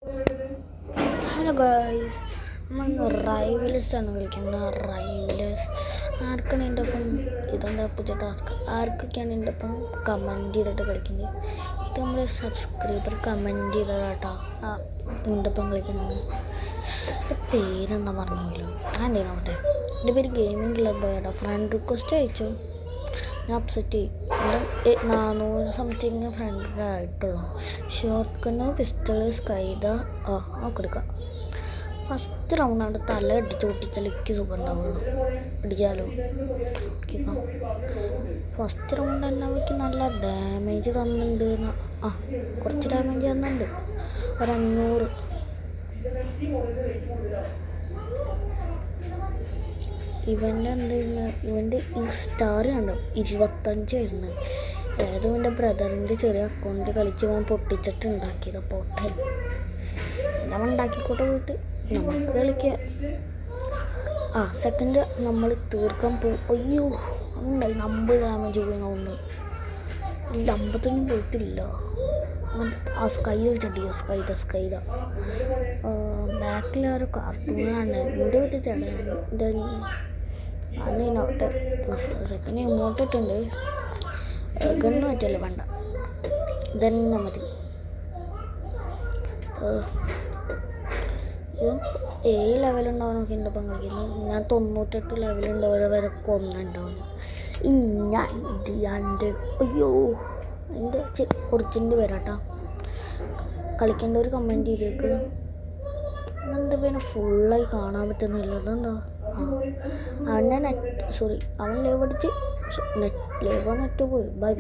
Hello guys, നമ്മൾ റൈവലേഴ്സാണ് കളിക്കുന്നത്. റൈവലേഴ്സ് ആർക്കാണ് എൻ്റെ ഒപ്പം? ഇതെന്താ പുതിയ ടാസ്ക്? ആർക്കൊക്കെയാണ് എൻ്റെ ഒപ്പം കമൻറ്റ് ചെയ്തിട്ട് കളിക്കുന്നത്? ഇത് നമ്മൾ സബ്സ്ക്രൈബർ കമൻറ്റ് ചെയ്തതാട്ടോ എൻ്റെ ഒപ്പം കളിക്കുന്നത്. എൻ്റെ പേരെന്താ പറഞ്ഞല്ലോ, എന്തേനോട്ടെ. എൻ്റെ പേര് ഗെയിമിംഗ് ക്ലബ് ആയിട്ടോ. ഫ്രണ്ട് റിക്വസ്റ്റ് അയച്ചു, ഞാൻ അപ്സെറ്റ് ചെയ്യും. എൻ്റെ 400 സംതിങ് ഫ്രണ്ട് ആയിട്ടുള്ളൂ. ഷോർട്ട് ഗണ്ണ്, പിസ്റ്റള്, സ്കൈദ എടുക്കാം. ഫസ്റ്റ് റൗണ്ടാണ് തല അടിച്ച് പൊട്ടിച്ചാൽ എനിക്ക് സുഖം ഉണ്ടാവുള്ളൂ. അടിക്കാലോ, അടിക്കാം. ഫസ്റ്റ് റൗണ്ട് തന്നെ അവയ്ക്ക് നല്ല ഡാമേജ് തന്നിട്ടുണ്ട്. കുറച്ച് ഡാമേജ് തന്നിട്ടുണ്ട്, 500. ഇവൻ്റെ എന്തായിരുന്നു, ഇവൻ്റെ ഈ സ്റ്റാർ കണ്ടോ 25 ഏതോ എൻ്റെ ബ്രദറിൻ്റെ ചെറിയ അക്കൗണ്ട് കളിച്ച് അവൻ പൊട്ടിച്ചിട്ട് ഉണ്ടാക്കിയത്. പൊട്ടൻ നമ്മൾ ഉണ്ടാക്കിക്കോട്ടെ, പോയിട്ട് നമുക്ക് കളിക്കാം. സെക്കൻഡ് നമ്മൾ തീർക്കാൻ പോകും. അയ്യോ, അതുണ്ടായി 50 ഡാമേജ് പോയിട്ടുണ്ട്. 55 പോയിട്ടില്ല. സ്കൈ വെച്ചിട്ട് സ്കൈദ ബാക്കിലൊരു കാർട്ടൂണാണ് എൻ്റെ വീട്ടിൽ തടയാണ്. അതിനോട്ടെ സെക്കൻഡ് ഇങ്ങോട്ട് ഇട്ടുണ്ട്. ഗണ്ണ് പറ്റല്ലോ, വേണ്ട, ഇതന്നെ മതി. ലെവലുണ്ടാവും നോക്കി എൻ്റെ ഒപ്പം കളിക്കുന്നത്. ഞാൻ 98 ലെവലുണ്ടാവും വരെ കൊന്നുണ്ടാവും. അയ്യോ, അതിൻ്റെ കുറച്ചിൻ്റെ വരാട്ടോ. കളിക്കേണ്ട ഒരു കമൻറ്റ് ചെയ്തേക്ക്. എന്താ പിന്നെ ഫുള്ളായി കാണാൻ പറ്റുന്നില്ല. അതെന്താ? അവൻ്റെ അവൻ ലൈവ് അടിച്ച് നെറ്റ് പോയി. ബൈ.